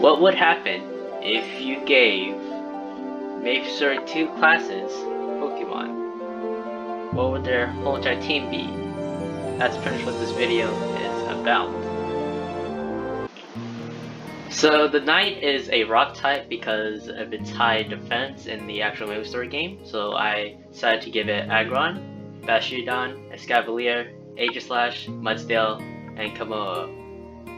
What would happen if you gave MapleStory 2 classes Pokemon? What would their whole entire team be? That's pretty much what this video is about. So the Knight is a rock type because of its high defense in the actual MapleStory game. So I decided to give it Aggron, Bastiodon, Escavalier, Aegislash, Mudsdale, and Komodo.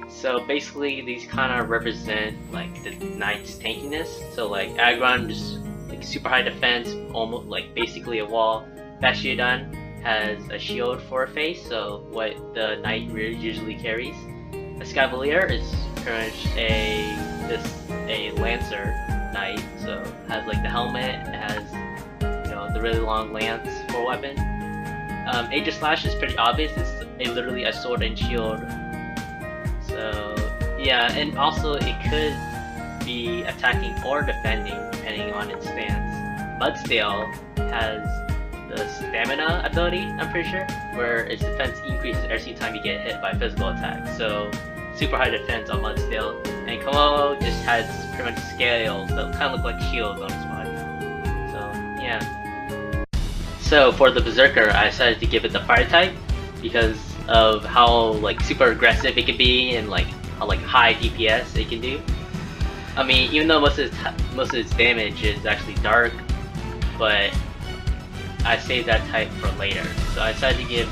So basically these kind of represent like the Knight's tankiness. So like Aggron just like super high defense, almost like basically a wall. Bastiodon has a shield for a face, so what the Knight usually carries. Escavalier is pretty much a Lancer Knight, so has like the helmet, it has the really long lance for a weapon. Aegislash is pretty obvious, it's literally a sword and shield. So yeah, and also it could be attacking or defending depending on its stance. Mudsdale has the stamina ability, I'm pretty sure, where its defense increases every time you get hit by physical attacks. So super high defense on Mudsdale. And Komodo just has pretty much scales that kind of look like shields on its body. So yeah. So for the Berserker, I decided to give it the Fire type because of how like super aggressive it can be and like how like high DPS it can do. I mean, even though most of its damage is actually dark, but I saved that type for later. So I decided to give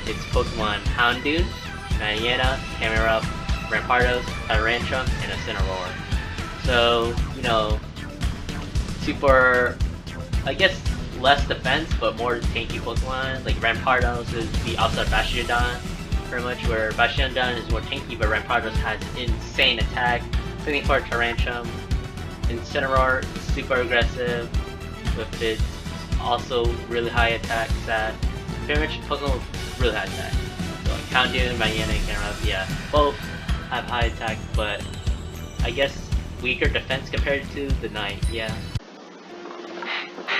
its Pokemon Houndoom, Mariana, Camerupt, Rampardos, Tyrantrum, and a Cineroar. So, super, I guess, less defense, but more tanky Pokemon. Like Rampardos is the opposite of Bastiodon, pretty much, where Bastiodon is more tanky, but Rampardos has insane attack. Same for Tyrantrum. Incineroar is super aggressive, with its also really high attack stat. Pretty much Pokemon with really high attack. So like Houndoom, Mariana, and Camerupt, yeah, both have high attack, but I guess weaker defense compared to the Knight, yeah.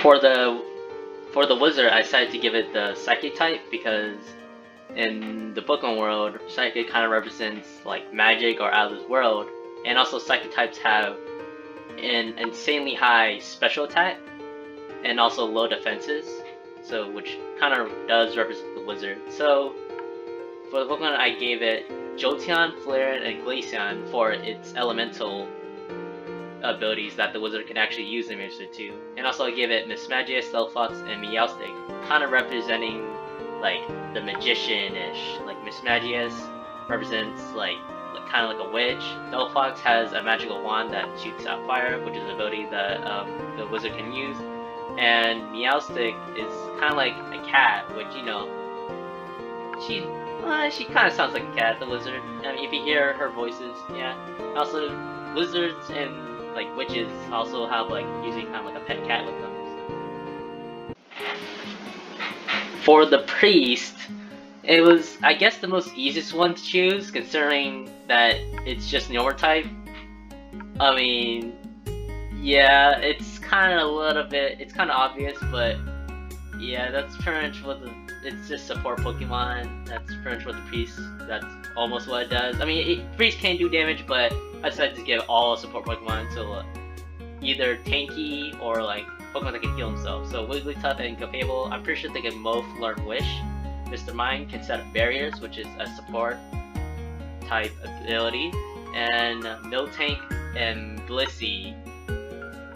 For the Wizard, I decided to give it the Psychic type because in the Pokemon world, Psychic kind of represents like magic or out of this world, and also Psychic types have an insanely high special attack and also low defenses, so which kind of does represent the Wizard. So for the Pokemon, I gave it Jolteon, Flareon, and Glaceon for its elemental abilities that the Wizard can actually use in MapleStory 2. And also I gave it Mismagius, Stealthfox, and Meowstic, kind of representing like the magician-ish. Like Mismagius represents like kind of like a witch. Stealthfox has a magical wand that shoots out fire, which is an ability that the Wizard can use. And Meowstic is kind of like a cat, which she kind of sounds like a cat, the Wizard. I mean, if you hear her voices, yeah. Also, wizards and like witches also have like usually kind of like a pet cat with them. So. For the Priest, it was I guess the most easiest one to choose, considering that it's just normal type. I mean, yeah, it's kind of a little bit, it's kind of obvious, but yeah, that's pretty much what it's just support Pokemon. That's pretty much what the Priest, that's almost what it does. I mean, Priest can do damage, but I decided to give all support Pokemon, so either tanky or like Pokemon that can heal themselves. So Wigglytuff and Clefable, I'm pretty sure they can both learn Wish. Mr. Mime can set up barriers, which is a support type ability. And Miltank and Blissey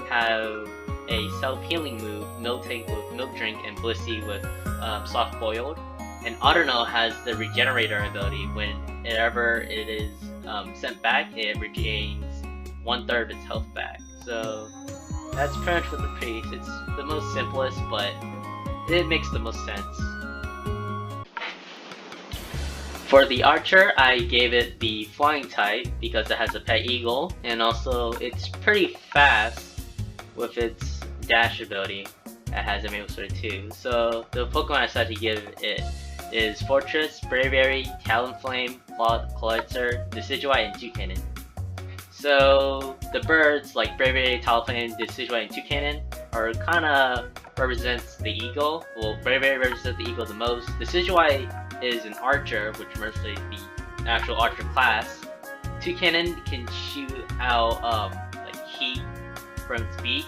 have a self-healing move, Miltank with Milk Drink and Blissey with Soft Boiled. And Audino has the Regenerator ability. Whenever it is sent back, it regains 1/3 of its health back. So that's pretty much with the Priest. It's the most simplest, but it makes the most sense. For the Archer, I gave it the Flying type because it has a pet eagle, and also it's pretty fast with its dash ability that has in MapleStory 2. So the Pokemon I decided to give it is Fortress, Braviary, Talonflame, Clawitzer, Decidueye, and Toucannon. So the birds like Braviary, Talonflame, Decidueye, and Toucannon are kinda represents the eagle. Well, Braviary represents the eagle the most. Decidueye is an archer, which represents the actual archer class. two cannon can shoot out like heat from its beak.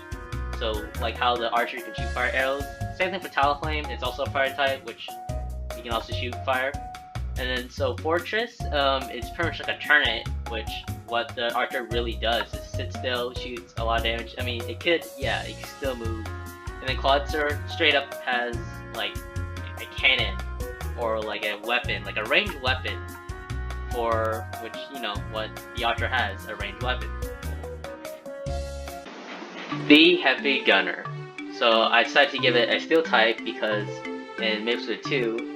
So like how the archer can shoot fire arrows. Same thing for Talonflame. It's also a fire type, which you can also shoot fire. And then so Fortress, it's pretty much like a turret, which what the archer really does is sit still, shoots a lot of damage. I mean, it could still move. And then Clawitzer straight up has like a cannon or like a weapon, like a ranged weapon, for which, you know, what the archer has, a ranged weapon. The Heavy Gunner. So I decided to give it a steel type because in MapleStory 2,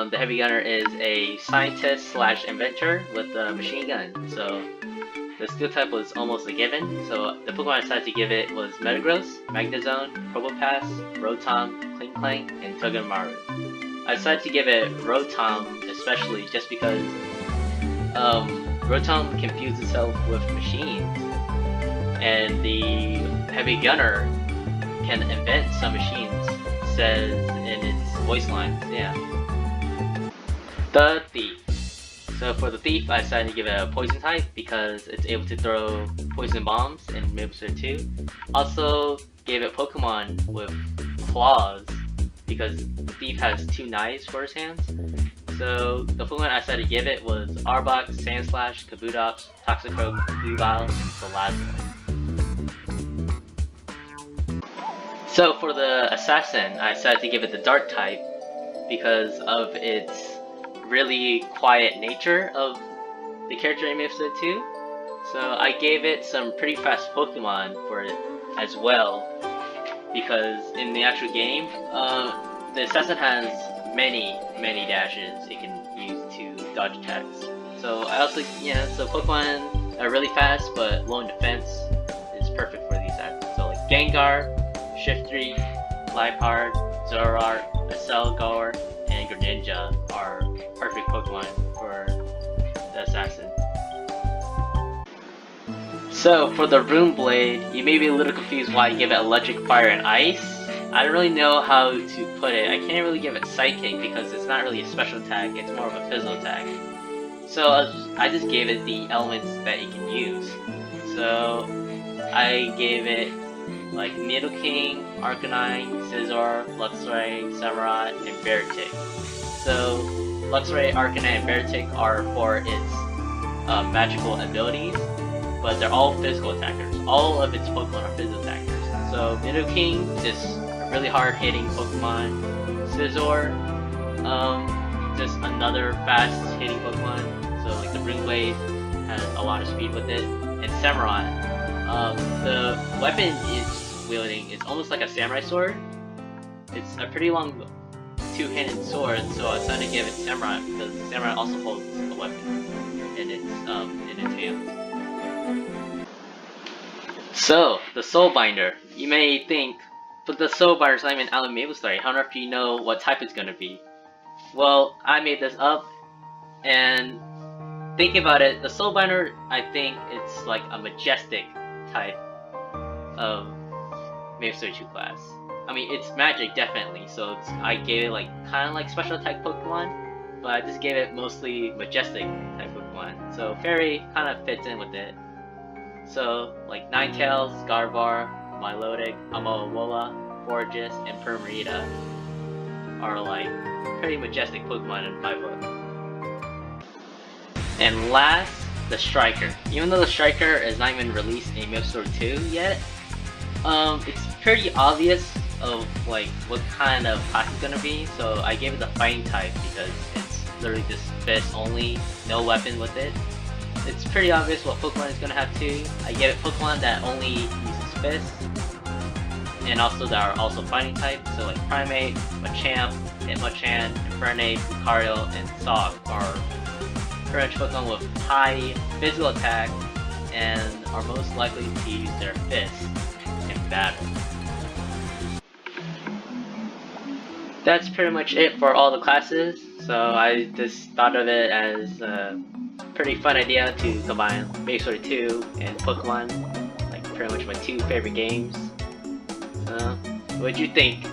the Heavy Gunner is a scientist slash inventor with a machine gun. So the steel type was almost a given. So the Pokemon I decided to give it was Metagross, Magnezone, Probopass, Rotom, Klinklang, and Togedemaru. I decided to give it Rotom especially just because Rotom can fuse itself with machines, and the Heavy Gunner can invent some machines, says in its voice lines. Yeah. The Thief. So for the Thief, I decided to give it a poison type because it's able to throw poison bombs in MapleStory 2. Also gave it Pokemon with claws because the Thief has two knives for his hands. So the Pokemon I decided to give it was Arbok, Sandslash, Kabutops, Toxicroak, Weavile, and Salazzle. So for the Assassin, I decided to give it the Dark type because of its really quiet nature of the character in MapleStory 2. So I gave it some pretty fast Pokemon for it as well, because in the actual game, the Assassin has many dashes it can use to dodge attacks. So I also, so Pokemon are really fast but low in defense is perfect for these attacks. So like Gengar, Shiftry, Liepard, Zoroark, Acelgar, and Greninja are perfect Pokemon for the Assassin. So for the Rune Blade, you may be a little confused why I give it Electric, Fire, and Ice. I don't really know how to put it. I can't really give it Psychic because it's not really a special attack, it's more of a physical attack. So I just gave it the elements that it can use. So I gave it like Nidoking, Arcanine, Scizor, Luxray, Samurott, and Beartic. So Luxray, Arcanine, and Beartic are for its magical abilities, but they're all physical attackers. All of its Pokemon are physical attackers. So Nidoking, just a really hard hitting Pokemon. Scizor, just another fast hitting Pokemon. So like the Rune Blade has a lot of speed with it. And Samurott, the weapon it's wielding is almost like a samurai sword. It's a pretty long two-handed sword, so I decided to give it Samurott because Samurott also holds the weapon in its hand. So the Soulbinder, you may think, but the Soulbinder is not even out of MapleStory. How on earth do you know what type it's gonna be? Well, I made this up, and thinking about it, the Soulbinder, I think it's like a majestic type of MapleStory 2 class. I mean, it's magic definitely, so I gave it like kind of like special attack Pokemon, but I just gave it mostly majestic type Pokemon. So Fairy kind of fits in with it. So like Ninetales, Gardevoir, Milotic, Alomomola, Forretress, and Primarina are like pretty majestic Pokemon in my book. And last, the Striker. Even though the Striker is not even released in MapleStory 2 yet, it's pretty obvious of like what kind of class it's gonna be. So I gave it the Fighting type because it's literally just fist only, no weapon with it. It's pretty obvious what Pokemon it's gonna have too. I gave it Pokemon that only uses fists, and also that are also Fighting type. So like Primeape, Machamp, Hitmonchan, Infernape, Lucario, and Sog are pretty much Pokemon with high physical attack and are most likely to use their fists in battle. That's pretty much it for all the classes. So I just thought of it as a pretty fun idea to combine MapleStory 2 and Pokemon, like pretty much my two favorite games. What'd you think?